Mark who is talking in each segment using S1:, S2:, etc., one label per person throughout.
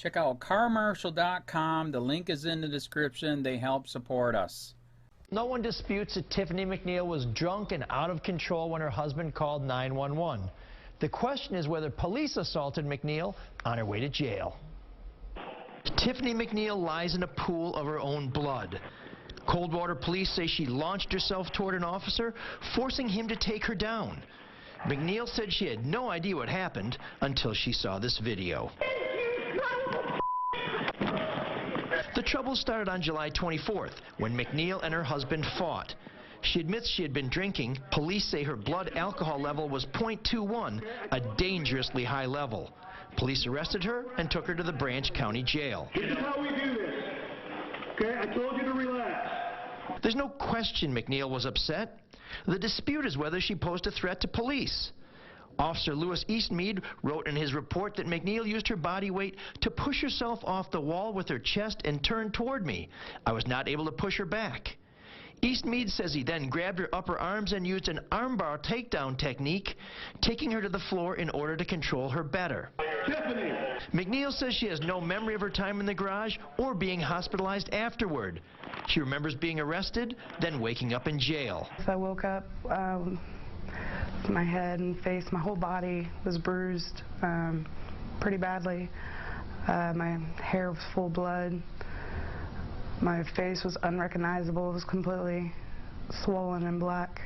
S1: Check out carmarshal.com. The link is in the description. They help support us.
S2: No one disputes that Tiffany McNeil was drunk and out of control when her husband called 911. The question is whether police assaulted McNeil on her way to jail. Tiffany McNeil lies in a pool of her own blood. Coldwater police say she launched herself toward an officer, forcing him to take her down. McNeil said she had no idea what happened until she saw this video. The trouble started on July 24th, when McNeil and her husband fought. She admits she had been drinking. Police say her blood alcohol level was .21, a dangerously high level. Police arrested her and took her to the Branch County Jail.
S3: This is how we do this. Okay, I told you to relax.
S2: There's no question McNeil was upset. The dispute is whether she posed a threat to police. Officer Lewis Eastmead wrote in his report that McNeil used her body weight to push herself off the wall with her chest and turn toward me. I was not able to push her back. Eastmead says he then grabbed her upper arms and used an armbar takedown technique, taking her to the floor in order to control her better.
S3: Tiffany!
S2: McNeil says she has no memory of her time in the garage or being hospitalized afterward. She remembers being arrested, then waking up in jail.
S4: I woke up, my head and face, my whole body was bruised pretty badly. My hair was full of blood. My face was unrecognizable. It was completely swollen and black.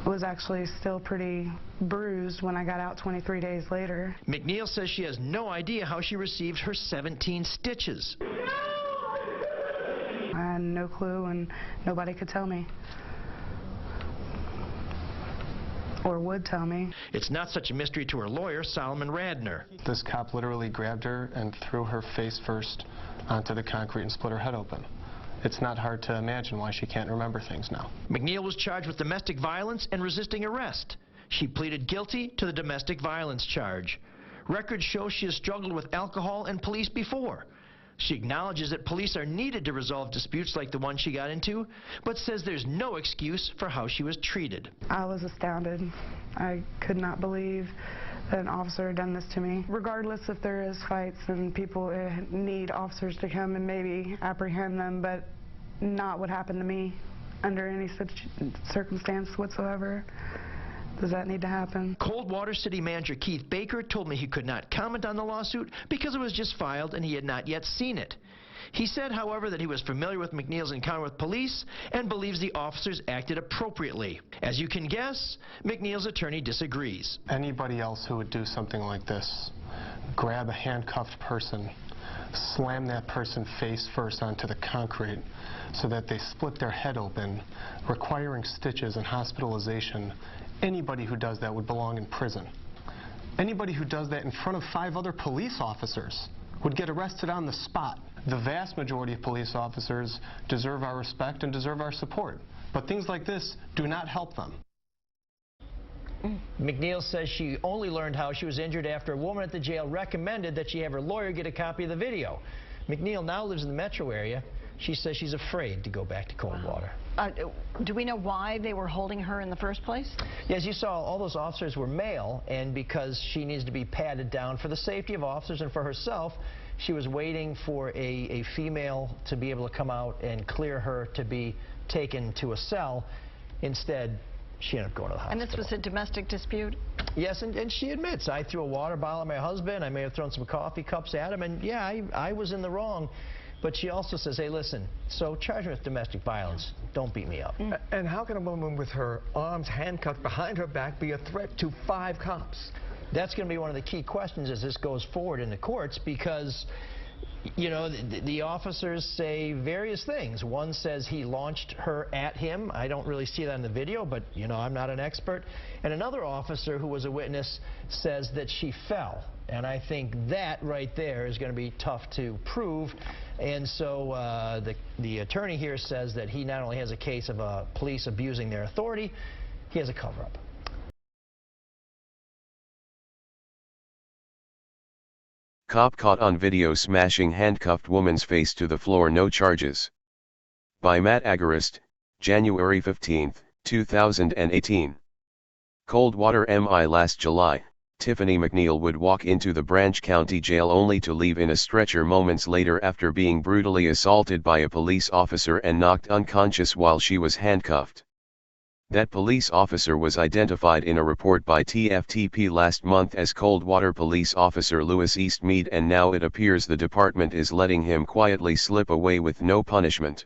S4: It was actually still pretty bruised when I got out 23 days later.
S2: McNeil says she has no idea how she received her 17 stitches.
S4: I had no clue, and nobody could tell me. Or would tell me.
S2: It's not such a mystery to her lawyer, Solomon Radner.
S5: This cop literally grabbed her and threw her face first onto the concrete and split her head open. It's not hard to imagine why she can't remember things now.
S2: McNeil was charged with domestic violence and resisting arrest. She pleaded guilty to the domestic violence charge. Records show she has struggled with alcohol and police before. She acknowledges that police are needed to resolve disputes like the one she got into, but says there's no excuse for how she was treated.
S4: I was astounded. I could not believe that an officer had done this to me. Regardless if there is fights and people need officers to come and maybe apprehend them, but not what happened to me under any such circumstance whatsoever. Does that need to happen?
S2: Coldwater City Manager Keith Baker told me he could not comment on the lawsuit because it was just filed and he had not yet seen it. He said, however, that he was familiar with McNeil's encounter with police and believes the officers acted appropriately. As you can guess, McNeil's attorney disagrees.
S5: Anybody else who would do something like this, grab a handcuffed person, slam that person face first onto the concrete so that they split their head open, requiring stitches and hospitalization, anybody who does that would belong in prison. Anybody who does that in front of 5 other police officers would get arrested on the spot. The vast majority of police officers deserve our respect and deserve our support, but things like this do not help them.
S2: McNeil says she only learned how she was injured after a woman at the jail recommended that she have her lawyer get a copy of the video. McNeil now lives in the metro area. She says she's afraid to go back to Coldwater.
S6: Do we know why they were holding her in the first place?
S2: Yeah, as you saw, all those officers were male, and because she needs to be patted down for the safety of officers and for herself, she was waiting for a female to be able to come out and clear her to be taken to a cell. Instead, she ended up going to the hospital.
S6: And this was a domestic dispute?
S2: Yes, and she admits, I threw a water bottle at my husband, I may have thrown some coffee cups at him, and yeah, I was in the wrong. But she also says, hey, listen, so charge me with domestic violence. Don't beat me up.
S7: And how can a woman with her arms handcuffed behind her back be a threat to 5 cops?
S2: That's going to be one of the key questions as this goes forward in the courts, because, you know, the officers say various things. One says he launched her at him. I don't really see that in the video, but, you know, I'm not an expert. And another officer who was a witness says that she fell. And I think that right there is going to be tough to prove. And so the attorney here says that he not only has a case of police abusing their authority, he has a cover-up.
S8: Cop caught on video smashing handcuffed woman's face to the floor, no charges. By Matt Agarist, January 15, 2018. Coldwater, MI. Last July, Tiffany McNeil would walk into the Branch County Jail only to leave in a stretcher moments later after being brutally assaulted by a police officer and knocked unconscious while she was handcuffed. That police officer was identified in a report by TFTP last month as Coldwater Police Officer Louis Eastmead, and now it appears the department is letting him quietly slip away with no punishment.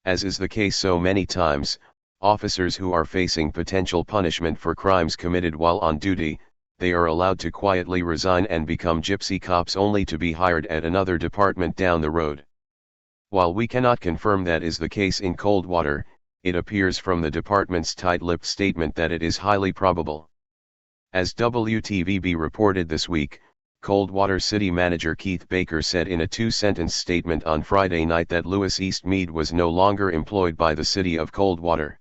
S8: As is the case so many times, officers who are facing potential punishment for crimes committed while on duty, they are allowed to quietly resign and become gypsy cops only to be hired at another department down the road. While we cannot confirm that is the case in Coldwater, it appears from the department's tight-lipped statement that it is highly probable. As WTVB reported this week, Coldwater City Manager Keith Baker said in a two-sentence statement on Friday night that Louis Eastmead was no longer employed by the city of Coldwater.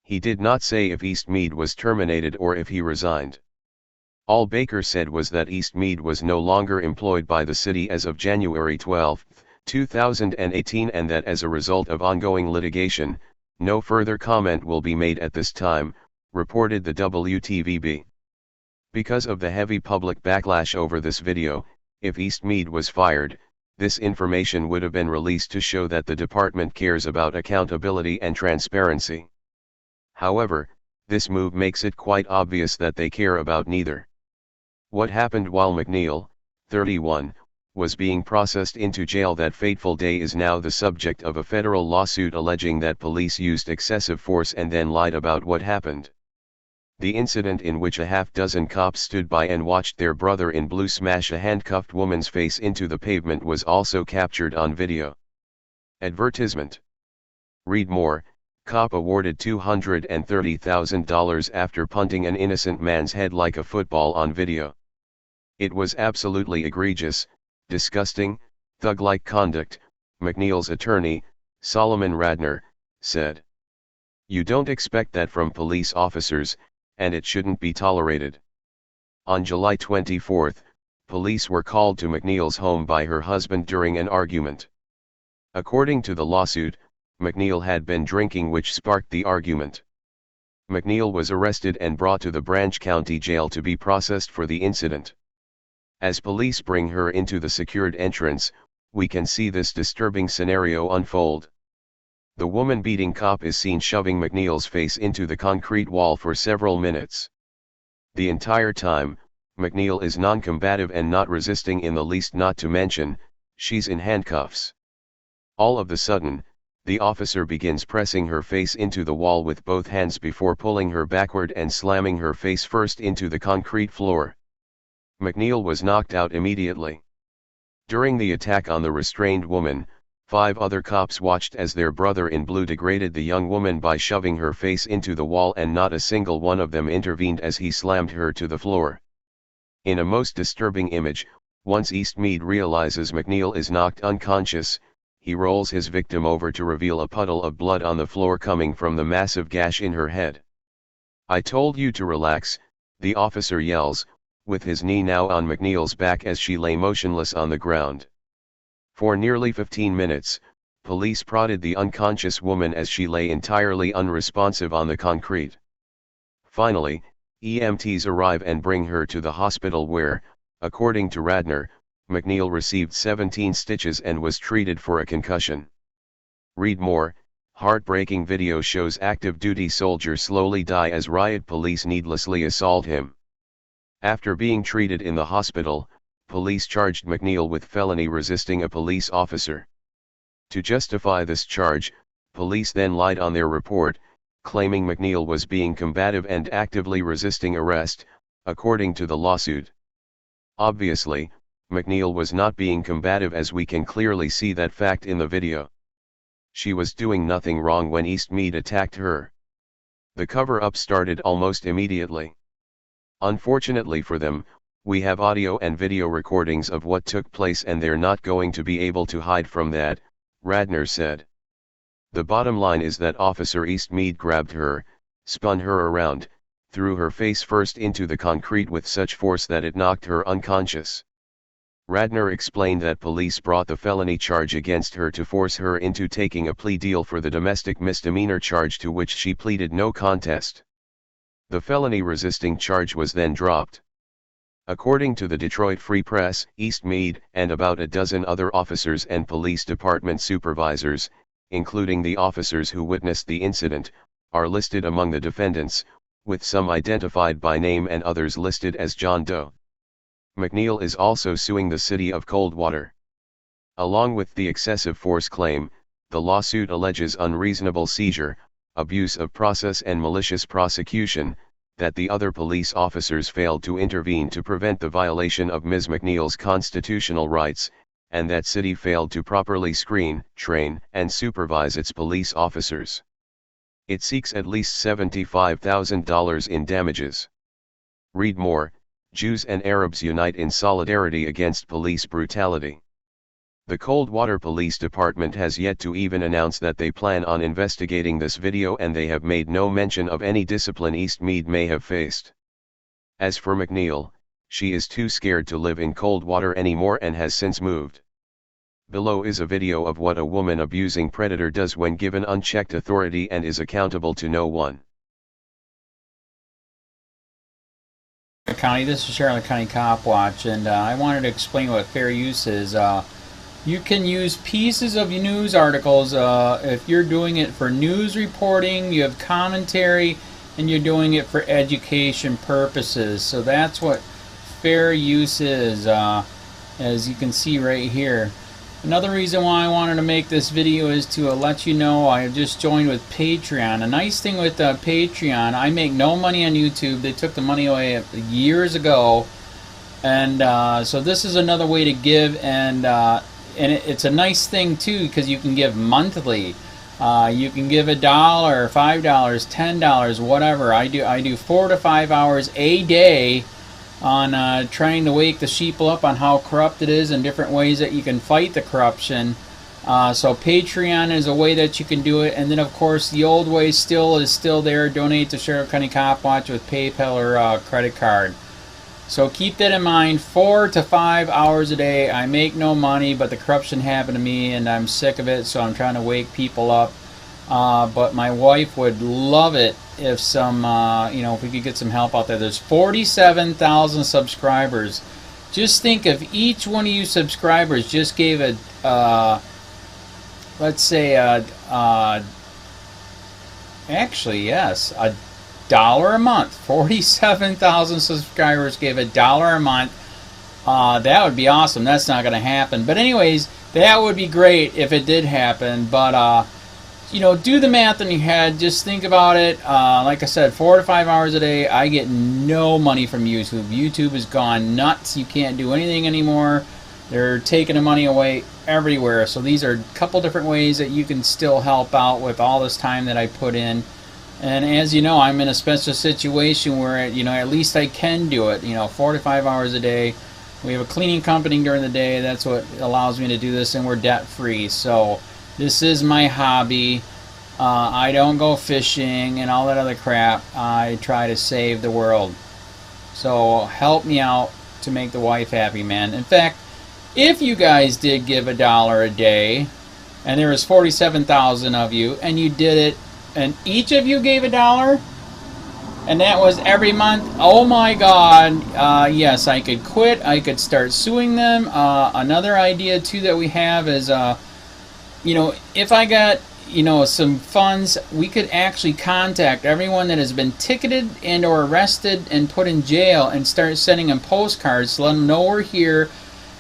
S8: He did not say if Eastmead was terminated or if he resigned. All Baker said was that Eastmead was no longer employed by the city as of January 12, 2018, and that as a result of ongoing litigation, no further comment will be made at this time, reported the WTVB. Because of the heavy public backlash over this video, if Eastmead was fired, this information would have been released to show that the department cares about accountability and transparency. However, this move makes it quite obvious that they care about neither. What happened while McNeil, 31, was being processed into jail that fateful day is now the subject of a federal lawsuit alleging that police used excessive force and then lied about what happened. The incident in which a half-dozen cops stood by and watched their brother in blue smash a handcuffed woman's face into the pavement was also captured on video. Advertisement. Read more. Cop awarded $230,000 after punting an innocent man's head like a football on video. It was absolutely egregious, disgusting, thug-like conduct, McNeil's attorney, Solomon Radner, said. You don't expect that from police officers, and it shouldn't be tolerated. On July 24, police were called to McNeil's home by her husband during an argument. According to the lawsuit, McNeil had been drinking, which sparked the argument. McNeil was arrested and brought to the Branch County Jail to be processed for the incident. As police bring her into the secured entrance, we can see this disturbing scenario unfold. The woman-beating cop is seen shoving McNeil's face into the concrete wall for several minutes. The entire time, McNeil is non-combative and not resisting in the least, not to mention, she's in handcuffs. All of a sudden, the officer begins pressing her face into the wall with both hands before pulling her backward and slamming her face first into the concrete floor. McNeil was knocked out immediately. During the attack on the restrained woman, 5 other cops watched as their brother in blue degraded the young woman by shoving her face into the wall, and not a single one of them intervened as he slammed her to the floor. In a most disturbing image, once Eastmead realizes McNeil is knocked unconscious, he rolls his victim over to reveal a puddle of blood on the floor coming from the massive gash in her head. I told you to relax, the officer yells, with his knee now on McNeil's back as she lay motionless on the ground. For nearly 15 minutes, police prodded the unconscious woman as she lay entirely unresponsive on the concrete. Finally, EMTs arrive and bring her to the hospital where, according to Radner, McNeil received 17 stitches and was treated for a concussion. Read more. Heartbreaking video shows active duty soldier slowly die as riot police needlessly assault him. After being treated in the hospital, police charged McNeil with felony resisting a police officer. To justify this charge, police then lied on their report, claiming McNeil was being combative and actively resisting arrest, according to the lawsuit. Obviously, McNeil was not being combative, as we can clearly see that fact in the video. She was doing nothing wrong when Eastmead attacked her. The cover-up started almost immediately. Unfortunately for them, we have audio and video recordings of what took place, and they're not going to be able to hide from that, Radner said. The bottom line is that Officer Eastmead grabbed her, spun her around, threw her face first into the concrete with such force that it knocked her unconscious. Radner explained that police brought the felony charge against her to force her into taking a plea deal for the domestic misdemeanor charge, to which she pleaded no contest. The felony resisting charge was then dropped. According to the Detroit Free Press, East Mead and about a dozen other officers and police department supervisors, including the officers who witnessed the incident, are listed among the defendants, with some identified by name and others listed as John Doe. McNeil is also suing the city of Coldwater. Along with the excessive force claim, the lawsuit alleges unreasonable seizure, abuse of process and malicious prosecution, that the other police officers failed to intervene to prevent the violation of Ms. McNeil's constitutional rights, and that city failed to properly screen, train, and supervise its police officers. It seeks at least $75,000 in damages. Read more: Jews and Arabs unite in solidarity against police brutality. The Coldwater Police Department has yet to even announce that they plan on investigating this video, and they have made no mention of any discipline East Mead may have faced. As for McNeil, she is too scared to live in Coldwater anymore and has since moved. Below is a video of what a woman abusing predator does when given unchecked authority and is accountable to no one.
S1: County, this is Charlotte County Cop Watch, and I wanted to explain what fair use is. You can use pieces of news articles if you're doing it for news reporting, you have commentary, and you're doing it for education purposes. So that's what fair use is, as you can see right here. Another reason why I wanted to make this video is to let you know I have just joined with Patreon. A nice thing with Patreon, I make no money on YouTube. They took the money away years ago, and so this is another way to give, and it's a nice thing too, because you can give monthly. You can give $1, $5, $10, whatever. I do 4 to 5 hours a day on trying to wake the sheeple up on how corrupt it is and different ways that you can fight the corruption. So Patreon is a way that you can do it, and then of course the old way is still there. Donate to Sheriff County Cop Watch with PayPal or credit card. So keep that in mind. 4 to 5 hours a day. I make no money, but the corruption happened to me and I'm sick of it, so I'm trying to wake people up. But my wife would love it if if we could get some help out there. There's 47,000 subscribers. Just think if each one of you subscribers just gave let's say actually yes, $1 a month. 47,000 subscribers gave $1 a month. That would be awesome. That's not going to happen. But anyways, that would be great if it did happen. But do the math in your head. Just think about it. Like I said, 4 to 5 hours a day. I get no money from YouTube. YouTube has gone nuts. You can't do anything anymore. They're taking the money away everywhere. So these are a couple different ways that you can still help out with all this time that I put in. And as you know, I'm in a special situation where, at least I can do it, 4 to 5 hours a day. We have a cleaning company during the day. That's what allows me to do this, and we're debt free. So this is my hobby. I don't go fishing and all that other crap. I try to save the world. So help me out to make the wife happy, man. In fact, if you guys did give $1 a day, and there was 47,000 of you, and you did it, and each of you gave $1, and that was every month, oh my God, yes, I could quit. I could start suing them. Another idea too that we have is, if I got, some funds, we could actually contact everyone that has been ticketed and or arrested and put in jail and start sending them postcards to let them know we're here,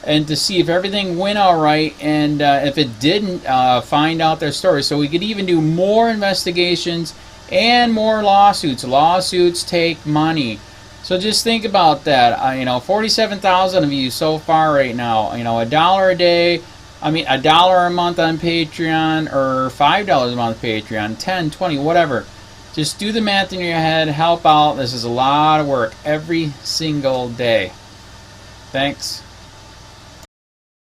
S1: and to see if everything went all right, and if it didn't, find out their story. So we could even do more investigations and more lawsuits. Lawsuits take money. So just think about that. 47,000 of you so far right now. $1 a day. $1 a month on Patreon, or $5 a month Patreon, 10, 20, whatever. Just do the math in your head. Help out. This is a lot of work every single day. Thanks.